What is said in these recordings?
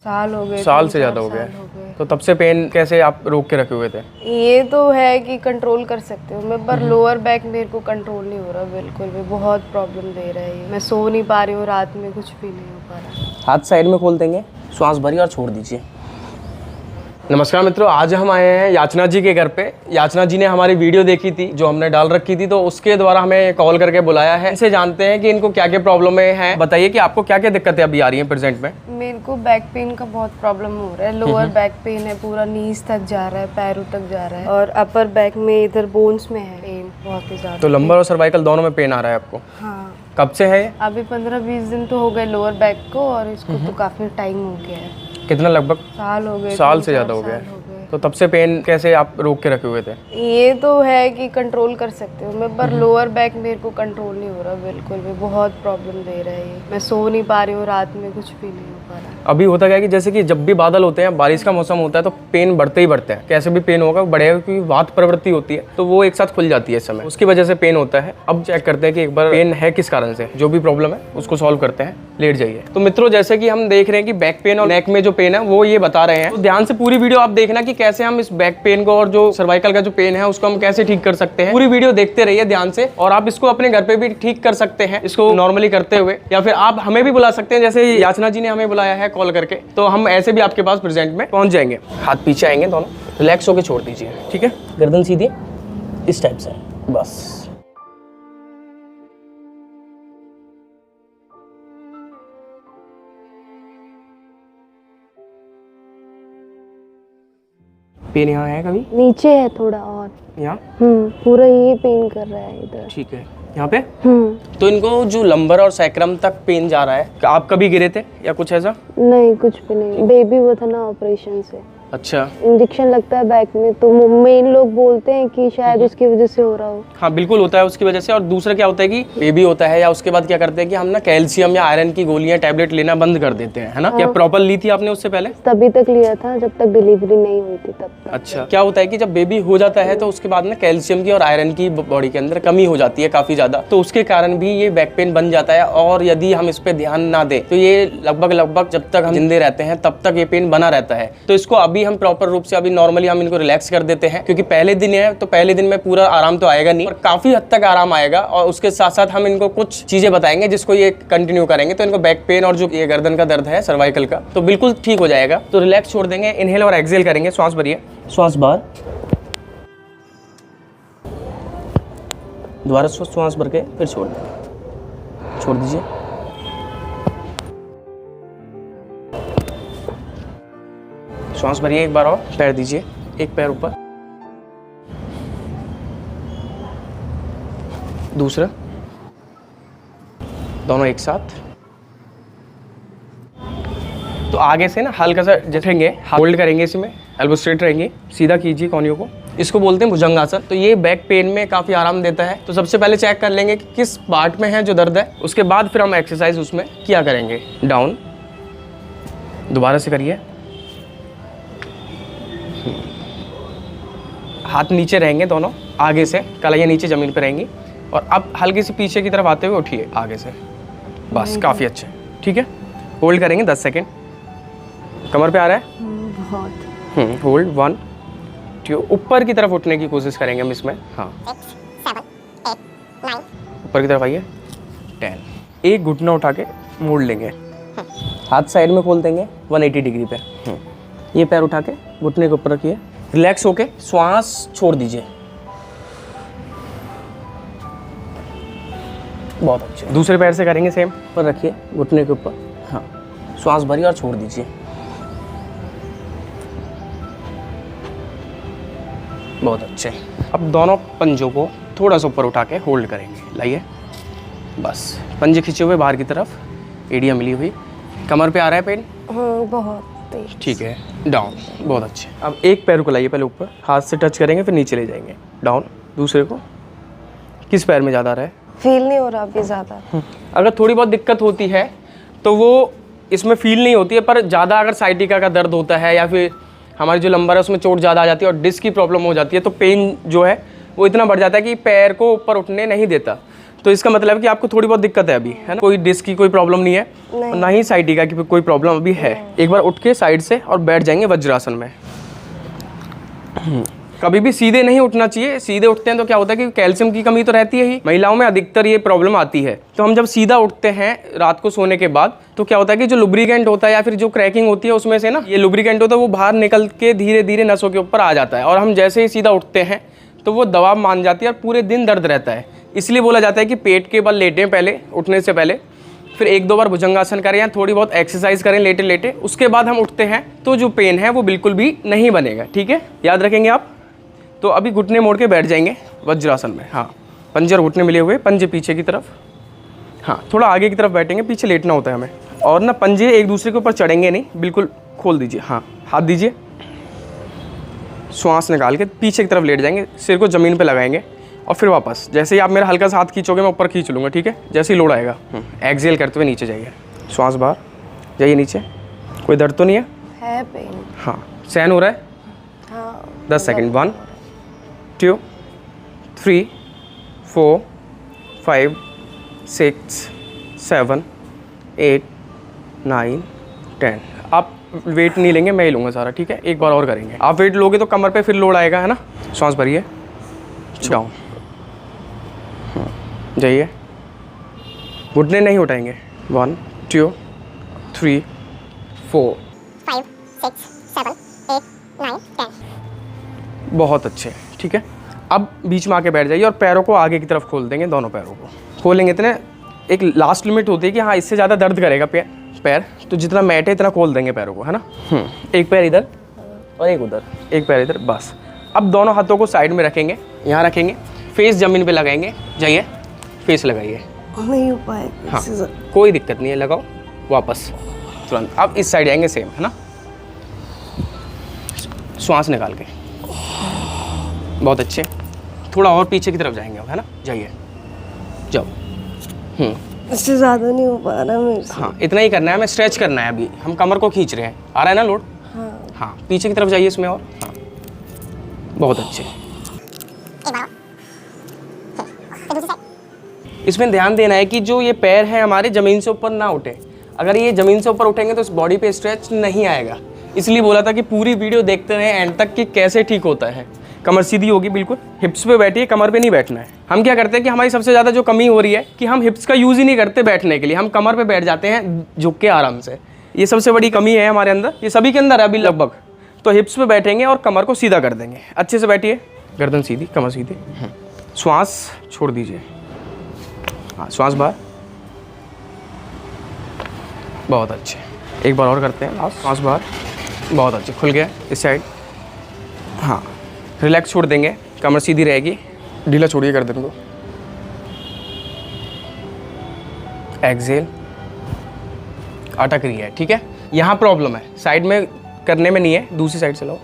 साल हो गए, साल से ज़्यादा हो गया। तो तब से पेन कैसे आप रोक के रखे हुए थे? ये तो है कि कंट्रोल कर सकते हो मैं, पर लोअर बैक मेरे को कंट्रोल नहीं हो रहा बिल्कुल भी, बहुत प्रॉब्लम दे रहा है ये। मैं सो नहीं पा रही हूँ रात में, कुछ भी नहीं हो पा रहा। हाथ साइड में खोल देंगे, श्वास भरिए और छोड़ दीजिए। नमस्कार मित्रों, आज हम आए हैं याचना जी के घर पे। याचना जी ने हमारी वीडियो देखी थी जो हमने डाल रखी थी, तो उसके द्वारा हमें कॉल करके बुलाया है। इनसे जानते हैं कि इनको क्या क्या प्रॉब्लम है। बताइए कि आपको क्या क्या दिक्कतें अभी आ रही हैं प्रेजेंट में? मेरे को बैक पेन का बहुत प्रॉब्लम हो रहा है। लोअर बैक पेन है, पूरा नीज तक जा रहा है, पैरों तक जा रहा है, और अपर बैक में इधर बोन्स में है पेन बहुत ही ज्यादा। तो लंबर और सर्वाइकल दोनों में पेन आ रहा है आपको? हाँ। कब से है? अभी 15-20 दिन तो हो गए लोअर बैक को, और इसको तो काफी टाइम हो गया है। कितना? लगभग साल हो गए, साल से ज्यादा हो गया। तो तब से पेन कैसे आप रोक के रखे हुए थे? ये तो है कि कंट्रोल कर सकते हो मैं, पर लोअर बैक मेरे को कंट्रोल नहीं हो रहा बिल्कुल भी, बहुत प्रॉब्लम दे रहा है ये। मैं सो नहीं पा रही हूँ रात में, कुछ भी नहीं हो पा रहा। अभी होता क्या है कि जैसे कि जब भी बादल होते हैं, बारिश का मौसम होता है, तो पेन बढ़ते ही बढ़ते हैं। कैसे भी पेन होगा, बढ़ेगा, क्योंकि वात प्रवृत्ति होती है तो वो एक साथ खुल जाती है इस समय, उसकी वजह से पेन होता है। अब चेक करते हैं कि एक बार पेन है किस कारण से। जो भी प्रॉब्लम है उसको सॉल्व करते हैं। लेट जाइए। तो मित्रों, जैसे कि हम देख रहे हैं कि बैक पेन और नेक में जो पेन है वो ये बता रहे हैं, तो ध्यान से पूरी वीडियो आप देखना कि कैसे हम इस बैक पेन को और जो सर्वाइकल का जो पेन है उसको हम कैसे ठीक कर सकते हैं। पूरी वीडियो देखते रहिए ध्यान से, और आप इसको अपने घर पे भी ठीक कर सकते हैं इसको नॉर्मली करते हुए, या फिर आप हमें भी बुला सकते हैं, जैसे याचना जी ने हमें बुलाया है कॉल करके, तो हम ऐसे भी आपके पास प्रेजेंट में पहुंच जाएंगे। हाथ पीछे आएंगे दोनों, रिलैक्स होकर छोड़ दीजिए, ठीक है? गर्दन सीधी इस टाइप से, बस। पेन यहाँ है कभी? नीचे है थोड़ा, और यहाँ पूरा ये पेन कर रहा है इधर। ठीक है, यहाँ पे। तो इनको जो लंबर और सैक्रम तक पेन जा रहा है, आप कभी गिरे थे या कुछ ऐसा? नहीं, कुछ भी नहीं। बेबी हुआ था ना ऑपरेशन से। अच्छा। इंजेक्शन लगता है बैक में, तो मेन लोग बोलते हैं कि शायद उसकी वजह से हो रहा हो। हाँ बिल्कुल होता है उसकी वजह से। और दूसरा क्या होता है कि बेबी होता है, या उसके बाद क्या करते हैं कि हम ना कैल्शियम या आयरन की गोलियां टैबलेट लेना बंद कर देते हैं, है ना? क्या प्रॉपर ली थी आपने उससे पहले? तभी तक लिया था जब तक डिलीवरी नहीं हुई थी, तब तक। अच्छा। क्या होता है कि जब बेबी हो जाता है तो उसके बाद ना कैल्शियम की और आयरन की बॉडी के अंदर कमी हो जाती है काफी ज्यादा, तो उसके कारण भी ये बैक पेन बन जाता है। और यदि हम इस पे ध्यान ना दें तो ये लगभग जब तक हम जिंदे रहते हैं तब तक ये पेन बना रहता है। तो इसको अभी हम प्रॉपर रूप से अभी नॉर्मली हम इनको रिलैक्स कर देते हैं, क्योंकि पहले दिन है तो पहले दिन में पूरा आराम तो आएगा नहीं, और काफी हद तक आराम आएगा। और उसके साथ साथ हम इनको कुछ चीजें बताएंगे जिसको ये कंटिन्यू करेंगे, तो इनको बैक पेन और जो ये गर्दन का दर्द है सर्वाइकल का, तो बिल्कुल ठीक हो जाएगा। तो रिलैक्स छोड़ देंगे, इनहेल और एक्सहेल करेंगे। श्वास भरिए, श्वास बाहर, दोबारा श्वास भर के फिर छोड़ देंगे, छोड़ दीजिए। श्वास भरिए एक बार और, पैर दीजिए, एक पैर ऊपर, दूसरा, दोनों एक साथ। तो आगे से ना हल्का सा जठेंगे, होल्ड करेंगे, इसमें एल्बो स्ट्रेट रहेंगे, सीधा कीजिए कोहनियों को। इसको बोलते हैं भुजंगासन। तो ये बैक पेन में काफी आराम देता है। तो सबसे पहले चेक कर लेंगे कि किस पार्ट में है जो दर्द है, उसके बाद फिर हम एक्सरसाइज उसमें किया करेंगे। डाउन, दोबारा से करिए। हाथ नीचे रहेंगे दोनों, आगे से कलाइयाँ नीचे जमीन पर रहेंगी, और अब हल्के से पीछे की तरफ आते हुए उठिए आगे से, बस। काफ़ी अच्छे, ठीक है? होल्ड करेंगे 10 सेकेंड। कमर पे आ रहा है? बहुत। होल्ड 1 2, ऊपर की तरफ उठने की कोशिश करेंगे हम इसमें। हाँ, 6 7 8 9। ऊपर की तरफ आइए, 10। एक घुटना उठा के मोड़ लेंगे, हाथ साइड में खोल देंगे 180 डिग्री पे। ये पैर उठा के घुटने के ऊपर रखिए, रिलैक्स होके श्वास छोड़ दीजिए। बहुत अच्छे। दूसरे पैर से करेंगे सेम, पर रखिए घुटने के ऊपर। हाँ, श्वास भरिए और छोड़ दीजिए। बहुत अच्छे। अब दोनों पंजों को थोड़ा सा ऊपर उठा के होल्ड करेंगे, लाइए, बस। पंजे खींचे हुए बाहर की तरफ, एड़ियाँ मिली हुई। कमर पे आ रहा है पेन? बहुत तेज। ठीक है, डाउन, बहुत अच्छे। अब एक पैर को लाइए पहले ऊपर, हाथ से टच करेंगे, फिर नीचे ले जाएंगे, डाउन। दूसरे को, किस पैर में ज़्यादा आ रहा है? फील नहीं हो रहा अभी ज़्यादा। अगर थोड़ी बहुत दिक्कत होती है तो वो इसमें फील नहीं होती है, पर ज़्यादा अगर साइटिका का दर्द होता है, या फिर हमारी जो लंबर है उसमें चोट ज़्यादा आ जाती है और डिस्क की प्रॉब्लम हो जाती है, तो पेन जो है वो इतना बढ़ जाता है कि पैर को ऊपर उठने नहीं देता। तो इसका मतलब है कि आपको थोड़ी बहुत दिक्कत है अभी, है ना? कोई डिस्क की कोई प्रॉब्लम नहीं है, नहीं। और ना ही साइटिका की कोई प्रॉब्लम अभी है। एक बार उठ के साइड से और बैठ जाएंगे वज्रासन में। कभी भी सीधे नहीं उठना चाहिए। सीधे उठते हैं तो क्या होता है कि कैल्शियम की कमी तो रहती है ही, महिलाओं में अधिकतर ये प्रॉब्लम आती है। तो हम जब सीधा उठते हैं रात को सोने के बाद, तो क्या होता है कि जो लुब्रिकेंट होता है या फिर जो क्रैकिंग होती है उसमें से ना ये लुब्रिकेंट होता है वो बाहर निकल के धीरे धीरे नसों के ऊपर आ जाता है, और हम जैसे ही सीधा उठते हैं तो वो दबाव मान जाती है और पूरे दिन दर्द रहता है। इसलिए बोला जाता है कि पेट के बल लेटें पहले उठने से पहले, फिर 1-2 बार भुजंगासन करें या थोड़ी बहुत एक्सरसाइज करें लेटे लेटे, उसके बाद हम उठते हैं तो जो पेन है वो बिल्कुल भी नहीं बनेगा। ठीक है, याद रखेंगे आप। तो अभी घुटने मोड़ के बैठ जाएंगे वज्रासन में। हाँ, पंजे और घुटने मिले हुए, पंजे पीछे की तरफ। हाँ, थोड़ा आगे की तरफ बैठेंगे, पीछे लेटना होता है हमें। और ना पंजे एक दूसरे के ऊपर चढ़ेंगे नहीं, बिल्कुल खोल दीजिए। हाँ, हाथ दीजिए, श्वास निकाल के पीछे की तरफ लेट जाएंगे, सिर को ज़मीन पे लगाएंगे और फिर वापस। जैसे ही आप मेरा हल्का सा हाथ खींचोगे मैं ऊपर खींच लूँगा। ठीक है, जैसे ही लोड आएगा एक्सेल करते हुए नीचे जाइए, श्वास बाहर, जाइए नीचे। कोई दर्द तो नहीं है? पेन। हाँ, सहन हो रहा है? हाँ, 10 सेकेंड। 1 2 3 4 5 6 7 8 9 10। आप वेट नहीं लेंगे, मैं ही लूँगा सारा। ठीक है, एक बार और करेंगे। आप वेट लोगे तो कमर पे फिर लोड आएगा, है ना? सांस भरिए, डाउन, जाइए, घुटने नहीं उठाएंगे। 1 2 3 4 5 6 7 8 9 10। बहुत अच्छे। ठीक है, अब बीच में आके बैठ जाइए और पैरों को आगे की तरफ खोल देंगे। दोनों पैरों को खोलेंगे इतने, एक लास्ट लिमिट होती है कि हाँ इससे ज़्यादा दर्द करेगा पैर, तो जितना मैट है इतना खोल देंगे पैरों को, है ना? एक पैर इधर और एक उधर, एक पैर इधर, बस। अब दोनों हाथों को साइड में रखेंगे, यहाँ रखेंगे, फेस ज़मीन पे लगाएंगे। जाइए, फेस लगाइए। नहीं हो पाएगा। हाँ, कोई दिक्कत नहीं है, लगाओ वापस तुरंत। अब इस साइड आएंगे, सेम, है ना? श्वास निकाल के, बहुत अच्छे। थोड़ा और पीछे की तरफ जाएंगे अब, है ना? जाइए, जाओ। इससे ज़्यादा नहीं हो पा रहा मेरे से। हाँ, इतना ही करना है, हमें स्ट्रेच करना है। अभी हम कमर को खींच रहे हैं, आ रहा है ना लोड? हाँ। हाँ, पीछे की तरफ जाइए इसमें, और हाँ, बहुत अच्छे। इसमें ध्यान देना है कि जो ये पैर है हमारे ज़मीन से ऊपर ना उठे। अगर ये ज़मीन से ऊपर उठेंगे तो इस बॉडी पे स्ट्रेच नहीं आएगा। इसलिए बोला था कि पूरी वीडियो देखते रहें एंड तक कि कैसे ठीक होता है। कमर सीधी होगी बिल्कुल, हिप्स पे बैठिए, कमर पे नहीं बैठना है। हम क्या करते हैं कि हमारी सबसे ज़्यादा जो कमी हो रही है कि हम हिप्स का यूज़ ही नहीं करते बैठने के लिए, हम कमर पे बैठ जाते हैं झुक के आराम से। ये सबसे बड़ी कमी है हमारे अंदर, ये सभी के अंदर है अभी लगभग। तो हिप्स पे बैठेंगे और कमर को सीधा कर देंगे। अच्छे से बैठिए, गर्दन सीधी, कमर सीधी। श्वास छोड़ दीजिए। हाँ, श्वास बाहर, बहुत अच्छे। एक बार और करते हैं, श्वास बाहर, बहुत अच्छे। खुल गया इस साइड। हाँ, रिलैक्स छोड़ देंगे, कमर सीधी रहेगी, ढीला छोड़िए गर्दन को। एक्सेल, अटक रही है। ठीक है, यहाँ प्रॉब्लम है, साइड में करने में नहीं है, दूसरी साइड से लाओ।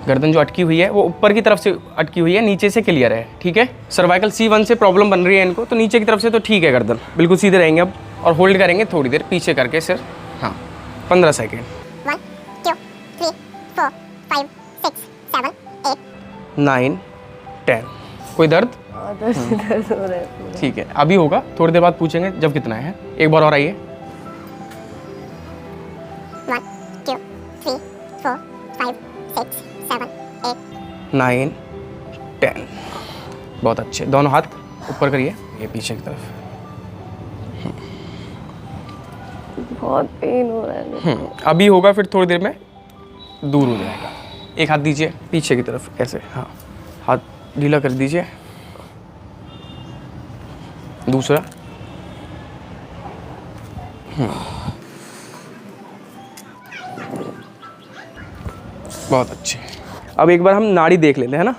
गर्दन जो अटकी हुई है वो ऊपर की तरफ से अटकी हुई है, नीचे से क्लियर है। ठीक है, सर्वाइकल C1 से प्रॉब्लम बन रही है इनको, तो नीचे की तरफ से तो ठीक है। गर्दन बिल्कुल सीधे रहेंगे अब, और होल्ड करेंगे थोड़ी देर पीछे करके सिर। हाँ, 15 सेकेंड। 1 2 3 4 5 6 7 8 9 10। कोई दर्द? दर्द हो रहा है पूरा। ठीक है, अभी होगा, थोड़ी देर बाद पूछेंगे जब कितना है। एक बार और आइए। 1 2 3 4 5 6 7 8 9 10। बहुत अच्छे। दोनों हाथ ऊपर करिए, ये पीछे की तरफ। बहुत पेन हो रहा है। अभी होगा, फिर थोड़ी देर में दूर हो जाएगा। एक हाथ दीजिए पीछे की तरफ, ऐसे। हाँ, हाथ ढीला कर दीजिए। दूसरा। बहुत अच्छे। अब एक बार हम नाड़ी देख लेते हैं ना।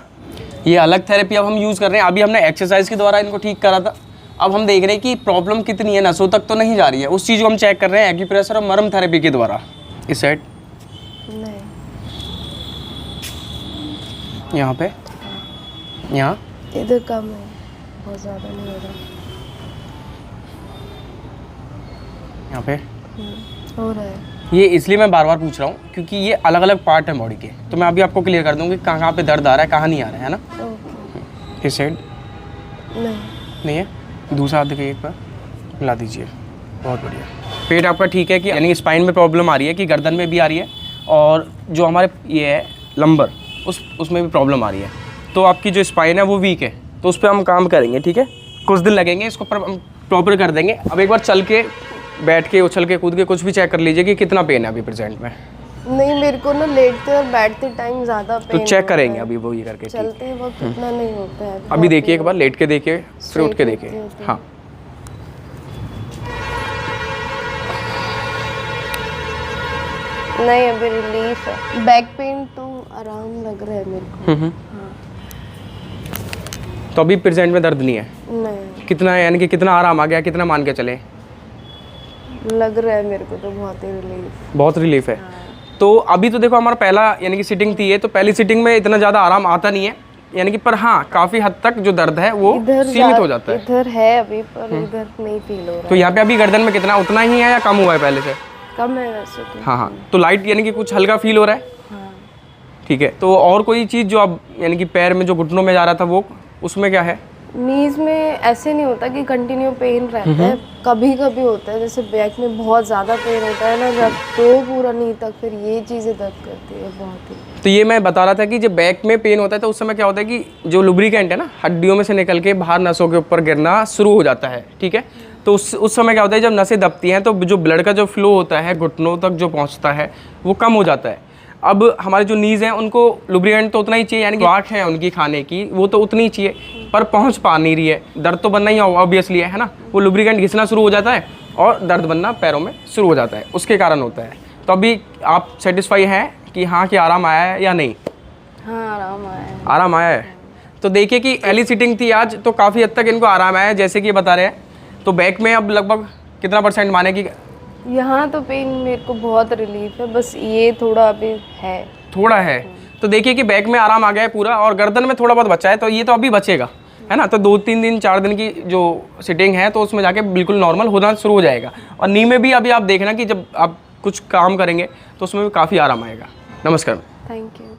ये अलग थेरेपी अब हम यूज़ कर रहे हैं। अभी हमने एक्सरसाइज के द्वारा इनको ठीक करा था, अब हम देख रहे हैं कि प्रॉब्लम कितनी है, नसों तक तो नहीं जा रही है। उस चीज़ को हम चेक कर रहे हैं एक्यूप्रेशर और मरम थेरेपी के द्वारा। इस साइड, नहीं, यहाँ पे, यहाँ इधर कम है, बहुत ज़्यादा नहीं हो रहा। यहाँ पे हो रहा है। ये इसलिए मैं बार बार पूछ रहा हूँ क्योंकि ये अलग अलग पार्ट है बॉडी के, तो मैं अभी आपको क्लियर कर दूँगी कहाँ पे दर्द आ रहा है, कहाँ नहीं आ रहा है ना। ओके। इस साइड, नहीं। नहीं है? दूसरा हाथ दिखाइए एक बार, हिला दीजिए। बहुत बढ़िया। पेट आपका ठीक है कि यानी स्पाइन में प्रॉब्लम आ रही है कि गर्दन में भी आ रही है, और जो हमारे ये है लंबर उसमें भी प्रॉब्लम आ रही है। तो आपकी जो स्पाइन है वो वीक है, तो उस पर हम काम करेंगे, ठीक है? कुछ दिन लगेंगे, इसको प्रॉपर कर देंगे। अब एक बार चल के, बैठ के, उछल के, कूद के कुछ भी चेक कर लीजिए कि कितना पेन है अभी प्रेजेंट में। नहीं, मेरे को ना लेटते और बैठते टाइम ज़्यादा तो पेन चेक करेंगे अभी वो ये करके। चलते वक्त उतना नहीं होता है। अभी देखिए एक बार लेट के देखिए, फिर उठ के Straight देखिए। होती है। हाँ, नहीं, अभी रिलीफ है। बैक पेन तो आराम लग रहा है मेरे को। तो अभी प्रेजेंट में दर्द नहीं है? नहीं, कितना है, यानी कि कितना आराम आ गया, कितना मान के चले? लग रहा है मेरे को तो बहुत ही रिलीफ। बहुत रिलीफ है। तो अभी तो देखो हमारा पहला यानी कि सिटिंग थी ये, तो पहली सिटिंग में इतना ज़्यादा आराम आता नहीं है, यानी कि पर हाँ काफ़ी हद तक जो दर्द है वो सीमित हो जाता है। इधर है अभी, पर इधर नहीं फील हो रहा तो यहाँ पे अभी गर्दन में कितना, उतना ही है या कम हुआ है पहले से? कम है वैसे तो। हाँ हाँ, तो लाइट यानी कि कुछ हल्का फील हो रहा है। हाँ। ठीक है, तो और कोई चीज़ जो अब यानी कि पैर में जो घुटनों में जा रहा था वो, उसमें क्या है? नीज में ऐसे नहीं होता कि कंटिन्यू पेन रहता है, कभी कभी होता है। जैसे बैक में बहुत ज़्यादा पेन होता है ना जब, तो पूरा नी तक फिर ये चीज़ें दर्द करती है बहुत ही। तो ये मैं बता रहा था कि जब बैक में पेन होता है तो उस समय क्या होता है कि जो लुब्रिकेंट है ना, हड्डियों में से निकल के बाहर नसों के ऊपर गिरना शुरू हो जाता है। ठीक है, तो उस समय क्या होता है, जब नसें दबती हैं तो जो ब्लड का जो फ्लो होता है घुटनों तक जो पहुंचता है वो कम हो जाता है। अब हमारे जो नीज़ हैं उनको लुब्रिकेंट तो उतना ही चाहिए, यानी कि वाट है उनकी खाने की, वो तो उतनी ही चाहिए, पर पहुंच पा नहीं रही है। दर्द तो बनना ही ऑब्वियसली है ना, वो लुब्रिकेंट घिसना शुरू हो जाता है और दर्द बनना पैरों में शुरू हो जाता है, उसके कारण होता है। तो अभी आप सेटिस्फाई हैं कि हाँ कि आराम आया है या नहीं? हाँ, आराम आया है। आराम आया है। तो देखिए कि पहली सीटिंग थी आज, तो काफ़ी हद तक इनको आराम आया है, जैसे कि ये बता रहे हैं। तो बैक में अब लगभग कितना % माने कि? यहाँ तो पेन मेरे को बहुत रिलीफ है, बस ये थोड़ा अभी है। थोड़ा है। तो देखिए कि बैक में आराम आ गया है पूरा, और गर्दन में थोड़ा बहुत बचा है, तो ये तो अभी बचेगा, है ना। तो 2-3 दिन 4 दिन की जो सिटिंग है तो उसमें जाके बिल्कुल नॉर्मल होना शुरू हो जाएगा। और नी में भी अभी आप देखना कि जब आप कुछ काम करेंगे तो उसमें भी काफ़ी आराम आएगा। नमस्कार। Thank you.